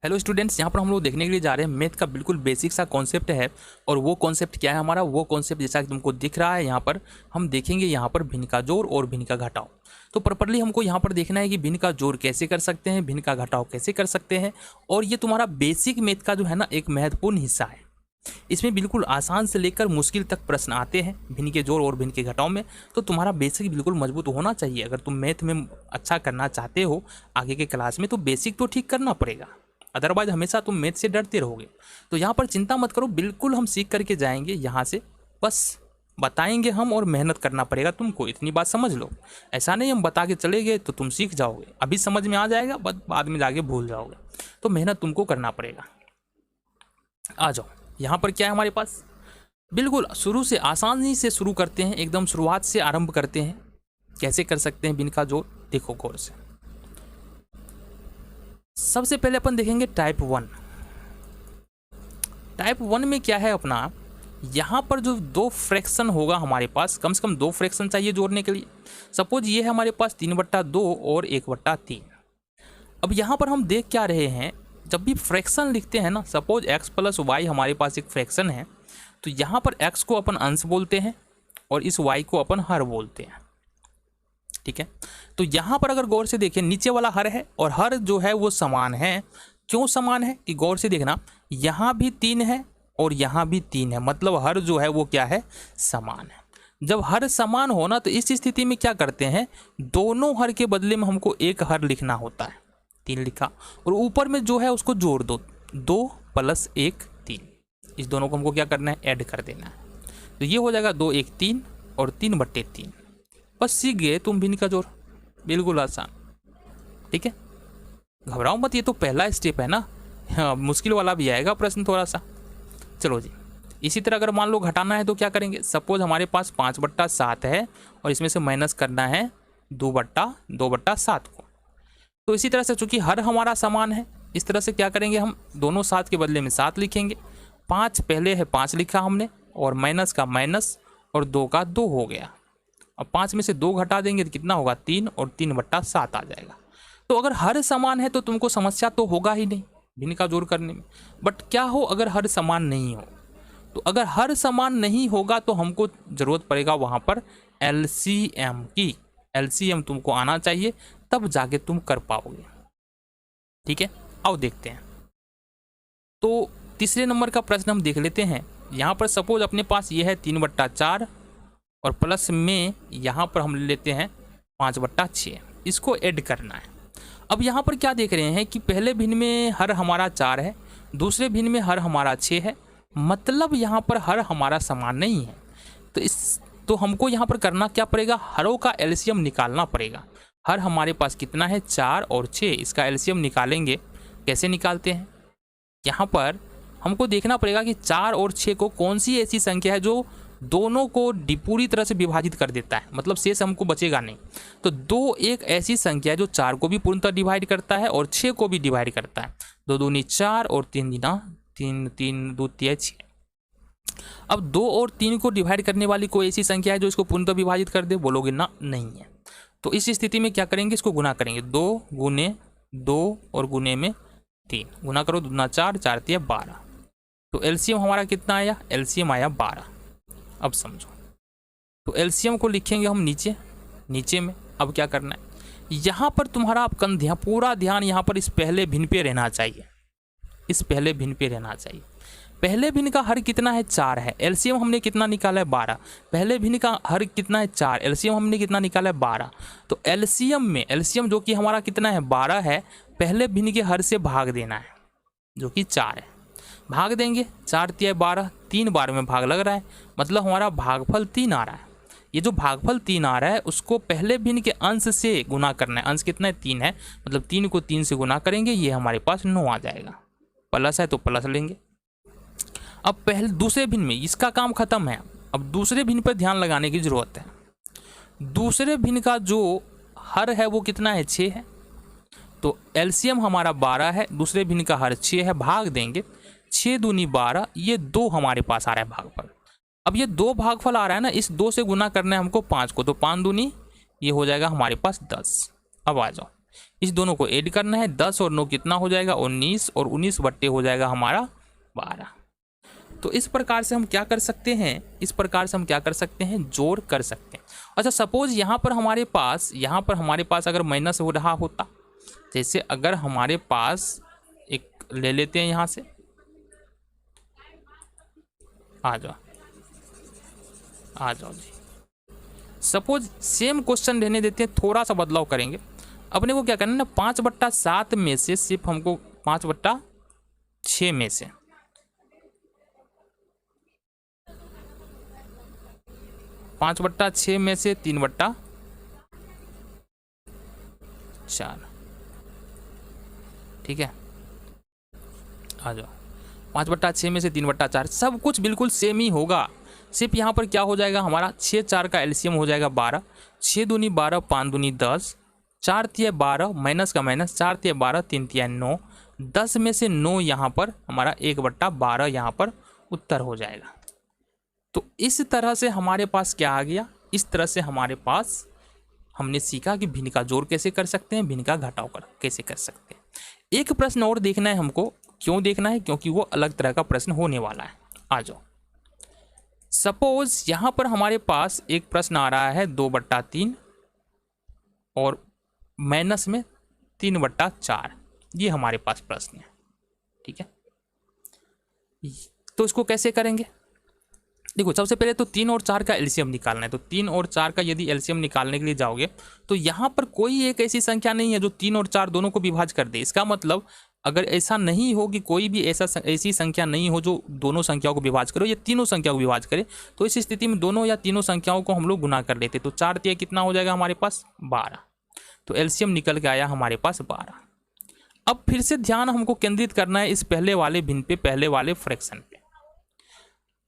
Hello students, यहाँ पर हम लोग देखने के लिए जा रहे हैं मैथ का बिल्कुल बेसिक सा कॉन्सेप्ट है। और वो कॉन्सेप्ट क्या है हमारा, वो कॉन्सेप्ट जैसा कि तुमको दिख रहा है यहाँ पर हम देखेंगे यहाँ पर भिन्न का जोड़ और भिन्न का घटाव। तो प्रॉपर्ली हमको यहाँ पर देखना है कि भिन्न का जोड़ कैसे कर सकते हैं, भिन्न का घटाव कैसे कर सकते हैं। और ये तुम्हारा बेसिक मैथ का जो है ना एक महत्वपूर्ण हिस्सा है। इसमें बिल्कुल आसान से लेकर मुश्किल तक प्रश्न आते हैं भिन्न के जोड़ और भिन्न के घटाव में। तो तुम्हारा बेसिक बिल्कुल मजबूत होना चाहिए। अगर तुम मैथ में अच्छा करना चाहते हो आगे के क्लास में तो बेसिक तो ठीक करना पड़ेगा, अदरवाइज हमेशा तुम मैथ से डरते रहोगे। तो यहाँ पर चिंता मत करो, बिल्कुल हम सीख करके जाएंगे यहाँ से, बस बताएंगे हम और मेहनत करना पड़ेगा तुमको, इतनी बात समझ लो। ऐसा नहीं हम बता के चले गए तो तुम सीख जाओगे, अभी समझ में आ जाएगा बट बाद में जाके भूल जाओगे। तो मेहनत तुमको करना पड़ेगा। आ जाओ, यहाँ पर क्या है हमारे पास, बिल्कुल शुरू से आसानी से शुरू करते हैं, एकदम शुरुआत से आरंभ करते हैं। कैसे कर सकते हैं भिन्न का जोड़, देखो गौर से। सबसे पहले अपन देखेंगे टाइप 1। टाइप 1 में क्या है अपना, यहाँ पर जो दो फ्रैक्शन होगा हमारे पास, कम से कम दो फ्रैक्शन चाहिए जोड़ने के लिए। सपोज ये है हमारे पास 3/2 और 1/3। अब यहाँ पर हम देख क्या रहे हैं, जब भी फ्रैक्शन लिखते हैं ना, सपोज x + y हमारे पास एक फ्रैक्शन है, तो यहाँ पर x को अपन अंश बोलते हैं और इस y को अपन हर बोलते हैं, ठीक है। तो यहाँ पर अगर गौर से देखें, नीचे वाला हर है और हर जो है वो समान है। क्यों समान है कि गौर से देखना, यहाँ भी 3 है और यहाँ भी 3 है, मतलब हर जो है वो क्या है, समान है। जब हर समान हो ना तो इस स्थिति में क्या करते हैं, दोनों हर के बदले में हमको एक हर लिखना होता है। 3 लिखा और ऊपर में जो है उसको जोड़ दो, 2 + 1 3। इस दोनों को हमको क्या करना है, ऐड कर देना है। तो ये हो जाएगा 2 1 3 और 3/3। बस सीख गए तुम भिन्न का जोड़, बिल्कुल आसान, ठीक है। घबराओ मत, ये तो पहला स्टेप है ना। हाँ, मुश्किल वाला भी आएगा प्रश्न थोड़ा सा। चलो जी, इसी तरह अगर मान लो घटाना है तो क्या करेंगे, सपोज हमारे पास 5/7 है और इसमें से माइनस करना है 2/7 को। तो इसी तरह से चूंकि हर हमारा समान है, इस तरह से क्या करेंगे, हम दोनों 7 के बदले में 7 लिखेंगे। 5 पहले है 5 लिखा हमने और माइनस का माइनस और 2 का 2 हो गया। अब 5 में से 2 घटा देंगे तो कितना होगा, 3 और 3/7 आ जाएगा। तो अगर हर समान है तो तुमको समस्या तो होगा ही नहीं भिन्न का जोड़ करने में। बट क्या हो अगर हर समान नहीं हो, तो अगर हर समान नहीं होगा तो हमको ज़रूरत पड़ेगा वहाँ पर LCM की। LCM तुमको आना चाहिए, तब जाके तुम कर पाओगे, ठीक है। आओ देखते हैं। तो तीसरे नंबर का प्रश्न हम देख लेते हैं। यहाँ पर सपोज अपने पास ये है 3/4 और प्लस में यहाँ पर हम लेते हैं 5/6, इसको ऐड करना है। अब यहाँ पर क्या देख रहे हैं कि पहले भिन्न में हर हमारा 4 है, दूसरे भिन्न में हर हमारा 6 है, मतलब यहाँ पर हर हमारा समान नहीं है। तो हमको यहाँ पर करना क्या पड़ेगा, हरों का एलसीएम निकालना पड़ेगा। हर हमारे पास कितना है, 4 और 6, इसका एलसीएम निकालेंगे। कैसे निकालते हैं, यहाँ पर हमको देखना पड़ेगा कि 4 और 6 को कौन सी ऐसी संख्या है जो दोनों को पूरी तरह से विभाजित कर देता है, मतलब शेष हमको बचेगा नहीं। तो 2 एक ऐसी संख्या है जो 4 को भी पूर्णतः डिवाइड करता है और 6 को भी डिवाइड करता है। 2 दूनी 4 और 3 दूना 3, 3 2 3 6। अब 2 और 3 को डिवाइड करने वाली कोई ऐसी संख्या है जो इसको पूर्णतः विभाजित कर दे, बोलोगे ना, नहीं है। तो इस स्थिति में क्या करेंगे, इसको गुना करेंगे। 2 गुने 2 और गुने में 3, गुना करो, 2 दूना 4, 4 3 12। तो एलसीएम हमारा कितना आया, एलसीएम आया 12। अब समझो, तो एलसीएम को लिखेंगे हम नीचे में। अब क्या करना है, यहाँ पर तुम्हारा पूरा ध्यान यहाँ पर इस पहले भिन्न पे रहना चाहिए, इस पहले भिन्न पे रहना चाहिए। पहले भिन्न का हर कितना है, 4 है, एलसीएम हमने कितना निकाला है, 12। पहले भिन्न का हर कितना है, 4, एलसीएम हमने कितना निकाला है, 12। तो एलसीएम जो कि हमारा कितना है, 12 है, पहले भिन्न के हर से भाग देना है जो कि 4 है। भाग देंगे, 4 3 12, 3 बार में भाग लग रहा है, मतलब हमारा भागफल 3 आ रहा है। ये जो भागफल 3 आ रहा है उसको पहले भिन्न के अंश से गुना करना है। अंश कितना है, 3 है, मतलब 3 को 3 से गुना करेंगे, ये हमारे पास 9 आ जाएगा। प्लस है तो प्लस लेंगे। अब पहले दूसरे भिन्न में इसका काम खत्म है, अब दूसरे भिन्न पर ध्यान लगाने की जरूरत है। दूसरे भिन्न का जो हर है वो कितना है, 6 है। तो एलसीएम हमारा 12 है, दूसरे भिन्न का हर 6 है, भाग देंगे। 6 दूनी 12, ये 2 हमारे पास आ रहा है भागफल। अब ये 2 भागफल आ रहा है ना, इस 2 से गुना करना है हमको 5 को, तो 5 दूनी ये हो जाएगा हमारे पास 10। अब आ जाओ, इस दोनों को ऐड करना है। 10 और 9 कितना हो जाएगा 19, और 19 बट्टे हो जाएगा हमारा 12। तो इस प्रकार से हम क्या कर सकते हैं, इस प्रकार से हम क्या कर सकते हैं, जोड़ कर सकते हैं। अच्छा सपोज यहाँ पर हमारे पास अगर माइनस हो रहा होता, जैसे अगर हमारे पास एक ले लेते हैं यहाँ से, आ जाओ जी। सपोज सेम क्वेश्चन रहने देते हैं, थोड़ा सा बदलाव करेंगे। अपने को क्या करना है ना, 5/7 में से सिर्फ हमको 5/6 में से 5/6 में से 3/4, ठीक है। आ जाओ, 5/6 में से 3/4, सब कुछ बिल्कुल सेम ही होगा। सिर्फ यहाँ पर क्या हो जाएगा हमारा, 6 4 का एलसीएम हो जाएगा 12, 6 दूनी 12, 5 दूनी 10, 4 तिया 12, माइनस का माइनस, 4 तिया 12, 3 तिया 9, 10 में से 9 यहाँ पर हमारा 1/12 यहाँ पर उत्तर हो जाएगा। तो इस तरह से हमारे पास क्या आ गया, इस तरह से हमारे पास हमने सीखा कि भिन्न का जोड़ कैसे कर सकते हैं, भिन्न का घटाव कैसे कर सकते हैं। एक प्रश्न और देखना है हमको, क्यों देखना है, क्योंकि वो अलग तरह का प्रश्न होने वाला है। आ जाओ, सपोज यहाँ पर हमारे पास एक प्रश्न आ रहा है 2/3 और माइनस में 3/4, ये हमारे पास प्रश्न है, ठीक है। तो इसको कैसे करेंगे, देखो सबसे पहले तो 3 और 4 का एलसीएम निकालना है। तो 3 और 4 का यदि एलसीएम निकालने के लिए जाओगे तो यहाँ पर कोई एक ऐसी संख्या नहीं है जो 3 और 4 दोनों को विभाज्य कर दे। इसका मतलब अगर ऐसा नहीं हो कि कोई भी ऐसी संख्या नहीं हो जो दोनों संख्याओं को विभाज्य करे, या तीनों संख्याओं को विभाज्य करे, तो इस स्थिति में दोनों या तीनों संख्याओं को हम लोग गुना कर लेते। तो 4 तिया कितना हो जाएगा हमारे पास 12, तो एलसीएम निकल के आया हमारे पास 12। अब फिर से ध्यान हमको केंद्रित करना है इस पहले वाले भिन्न पे, पहले वाले फ्रैक्शन पे।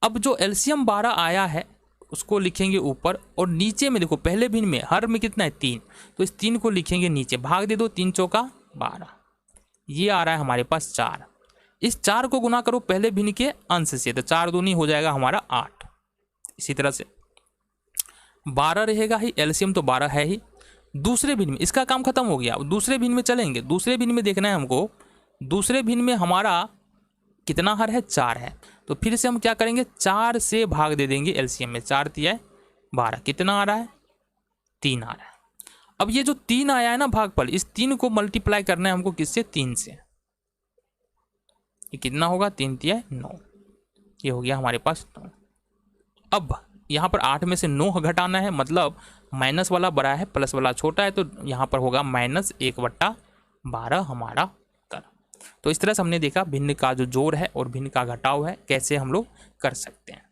अब जो एलसीएम 12 आया है उसको लिखेंगे ऊपर, और नीचे में देखो पहले भिन्न में हर में कितना है 3, तो इस 3 को लिखेंगे नीचे, भाग दे दो, 3 चौका 12, ये आ रहा है हमारे पास 4। इस 4 को गुना करो पहले भिन्न के अंश से, तो 4 दूनी हो जाएगा हमारा 8। इसी तरह से 12 रहेगा ही, एलसीएम तो 12 है ही। दूसरे भिन्न में इसका काम खत्म हो गया, दूसरे भिन्न में चलेंगे। दूसरे भिन्न में देखना है हमको, दूसरे भिन्न में हमारा कितना हर है 4 है, तो फिर से हम क्या करेंगे, 4 से भाग दे देंगे एलसीएम में। 4 तिया 12, कितना आ रहा है 3 आ रहा है। अब ये जो 3 आया है ना भागफल, इस 3 को मल्टीप्लाई करना है हमको किससे, 3 से। ये कितना होगा 3 तिया 9, ये हो गया हमारे पास 9। अब यहाँ पर 8 में से 9 घटाना है, मतलब माइनस वाला बड़ा है प्लस वाला छोटा है, तो यहाँ पर होगा -1/12 हमारा उत्तर। तो इस तरह से हमने देखा भिन्न का जो जोड़ है और भिन्न का घटाव है कैसे हम लोग कर सकते हैं।